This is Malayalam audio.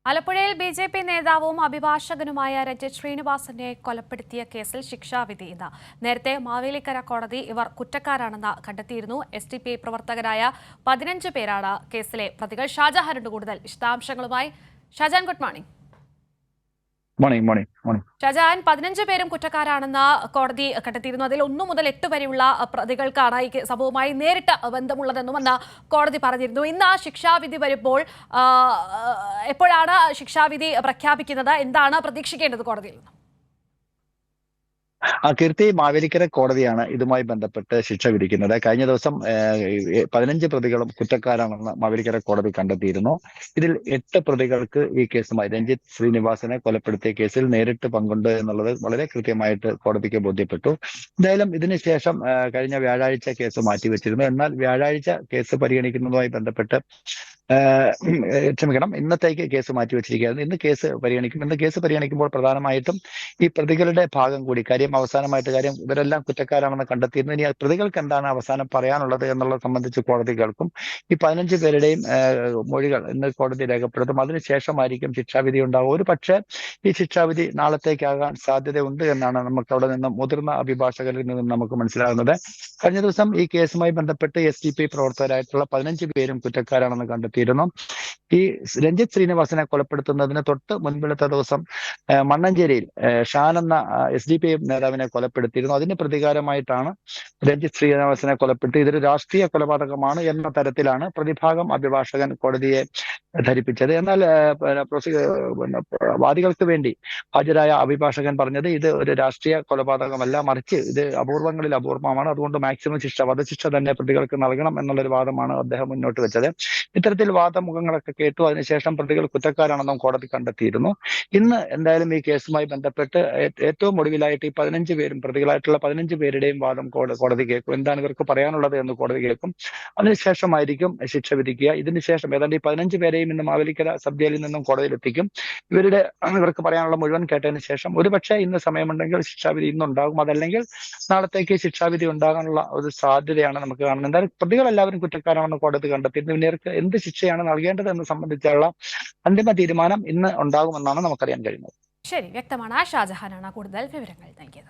ആലപ്പുഴയിൽ ബി.ജെ.പി. നേതാവും അഭിഭാഷകനുമായ രഞ്ജിത്ത് ശ്രീനിവാസനെ കൊലപ്പെടുത്തിയ കേസിൽ ശിക്ഷാവിധി ഇന്ന്. നേരത്തെ മാവേലിക്കര കോടതി ഇവർ കുറ്റക്കാരാണെന്ന് കണ്ടെത്തിയിരുന്നു. എസ്.ഡി.പി.ഐ പ്രവർത്തകരായ 15 പേരാണ് കേസിലെ പ്രതികൾ. ഷാജഹാനുണ്ട് കൂടുതൽ വിശദാംശങ്ങളുമായി. Shajahan, good morning. Morning. Shajahan, 15 പേരും കുറ്റക്കാരാണെന്ന് കോടതി കണ്ടെത്തിയിരുന്നു. അതിൽ 1 മുതൽ 8 വരെയുള്ള പ്രതികൾക്കാണ് ഈ സംഭവവുമായി നേരിട്ട് ബന്ധമുള്ളതെന്നും അന്ന് കോടതി പറഞ്ഞിരുന്നു. ഇന്ന് ശിക്ഷാവിധി വരുമ്പോൾ എപ്പോഴാണ് ശിക്ഷാവിധി പ്രഖ്യാപിക്കുന്നത്? എന്താണ് പ്രതീക്ഷിക്കേണ്ടത് കോടതിയിൽ നിന്ന്? കീർത്തി, മാവേലിക്കര കോടതിയാണ് ഇതുമായി ബന്ധപ്പെട്ട് ശിക്ഷ വിധിക്കുന്നത്. കഴിഞ്ഞ ദിവസം 15 പ്രതികളും കുറ്റക്കാരാണെന്ന് മാവേലിക്കര കോടതി കണ്ടെത്തിയിരുന്നു. ഇതിൽ 8 പ്രതികൾക്ക് ഈ കേസുമായി രഞ്ജിത്ത് ശ്രീനിവാസനെ കൊലപ്പെടുത്തിയ കേസിൽ നേരിട്ട് പങ്കുണ്ട് എന്നുള്ളത് വളരെ കൃത്യമായിട്ട് കോടതിക്ക് ബോധ്യപ്പെട്ടു. എന്തായാലും ഇതിനുശേഷം കഴിഞ്ഞ വ്യാഴാഴ്ച കേസ് മാറ്റിവെച്ചിരുന്നു. എന്നാൽ വ്യാഴാഴ്ച കേസ് പരിഗണിക്കുന്നതുമായി ബന്ധപ്പെട്ട് ഇന്നത്തേക്ക് കേസ് മാറ്റിവെച്ചിരിക്കുകയായിരുന്നു. ഇന്ന് കേസ് പരിഗണിക്കും. ഇന്ന് കേസ് പരിഗണിക്കുമ്പോൾ പ്രധാനമായിട്ടും ഈ പ്രതികളുടെ ഭാഗം കൂടി അവസാനമായിട്ട് ഇവരെല്ലാം കുറ്റക്കാരാണെന്ന് കണ്ടെത്തിയിരുന്നു. ഇനി പ്രതികൾക്ക് എന്താണ് അവസാനം പറയാനുള്ളത് എന്നുള്ളത് സംബന്ധിച്ച് കോടതി കേൾക്കും. ഈ 15 പേരുടെയും മൊഴികൾ ഇന്ന് കോടതി രേഖപ്പെടുത്തും. അതിനുശേഷമായിരിക്കും ശിക്ഷാവിധി ഉണ്ടാവുക. ഒരു പക്ഷേ ഈ ശിക്ഷാവിധി നാളത്തേക്കാകാൻ സാധ്യതയുണ്ട് എന്നാണ് നമുക്ക് അവിടെ നിന്നും മുതിർന്ന അഭിഭാഷകരിൽ നിന്നും നമുക്ക് മനസ്സിലാകുന്നത്. കഴിഞ്ഞ ദിവസം ഈ കേസുമായി ബന്ധപ്പെട്ട് എസ്.ഡി.പി.ഐ പ്രവർത്തകരായിട്ടുള്ള 15 പേരും കുറ്റക്കാരാണെന്ന് കണ്ടെത്തിയിരുന്നു. ഈ രഞ്ജിത്ത് ശ്രീനിവാസനെ കൊലപ്പെടുത്തുന്നതിന് തൊട്ട് മുൻപിലത്തെ ദിവസം മണ്ണഞ്ചേരിയിൽ ഷാൻ എന്ന എസ്.ഡി.പി.ഐ നേതാവിനെ കൊലപ്പെടുത്തിയിരുന്നു. അതിന് പ്രതികാരമായിട്ടാണ് രഞ്ജിത്ത് ശ്രീനിവാസനെ കൊലപ്പെടുത്തി. ഇതൊരു രാഷ്ട്രീയ കൊലപാതകമാണ് എന്ന തരത്തിലാണ് പ്രതിഭാഗം അഭിഭാഷകൻ കോടതിയെ ധരിപ്പിച്ചത്. എന്നാൽ വാദികൾക്ക് വേണ്ടി ഹാജരായ അഭിഭാഷകൻ പറഞ്ഞത് ഇത് ഒരു രാഷ്ട്രീയ കൊലപാതകമല്ല, മറിച്ച് ഇത് അപൂർവങ്ങളിൽ അപൂർവമാണ്. അതുകൊണ്ട് മാക്സിമം ശിക്ഷ, വധശിക്ഷ തന്നെ പ്രതികൾക്ക് നൽകണം എന്നുള്ളൊരു വാദമാണ് അദ്ദേഹം മുന്നോട്ട് വെച്ചത്. ഇത്തരത്തിൽ വാദമുഖങ്ങളൊക്കെ കേട്ടു. അതിനുശേഷം പ്രതികൾ കുറ്റക്കാരാണെന്നും കോടതി കണ്ടെത്തിയിരുന്നു. ഇന്ന് എന്തായാലും ഈ കേസുമായി ബന്ധപ്പെട്ട് ഏറ്റവും ഒടുവിലായിട്ട് ഈ 15 പേരും പ്രതികളായിട്ടുള്ള 15 പേരുടെയും വാദം കോടതി കേൾക്കും. എന്താണ് ഇവർക്ക് പറയാനുള്ളത് എന്ന് കോടതി കേൾക്കും. അതിനുശേഷമായിരിക്കും ശിക്ഷ വിധിക്കുക. ഇതിനുശേഷം ഏതാണ്ട് ഈ 15 പേരെയും ഇന്ന് മാവേലിക്കര സബ് ജയിലിൽ നിന്നും കോടതിയിലെത്തിക്കും. ഇവർക്ക് പറയാനുള്ള മുഴുവൻ കേട്ടതിന് ശേഷം ഒരുപക്ഷെ ഇന്ന് സമയമുണ്ടെങ്കിൽ ശിക്ഷാവിധി ഇന്നുണ്ടാകും. അതല്ലെങ്കിൽ നാളത്തേക്ക് ശിക്ഷാവിധി ഉണ്ടാകാനുള്ള ഒരു സാധ്യതയാണ് നമുക്ക് കാണുന്നത്. എന്തായാലും പ്രതികളെല്ലാവരും കുറ്റക്കാരാണെന്ന് കോടതി കണ്ടെത്തിയിരുന്നു. പിന്നെ ഇവർക്ക് എന്ത് ശിക്ഷയാണ് നൽകേണ്ടത് എന്ന് സംബന്ധിച്ചുള്ള അന്തിമ തീരുമാനം ഇന്ന് ഉണ്ടാകുമെന്നാണ് നമുക്കറിയാൻ കഴിയുന്നത്. ശരി, വ്യക്തമാണ്. ഷാജഹാനാണ് കൂടുതൽ വിവരങ്ങൾ നൽകിയത്.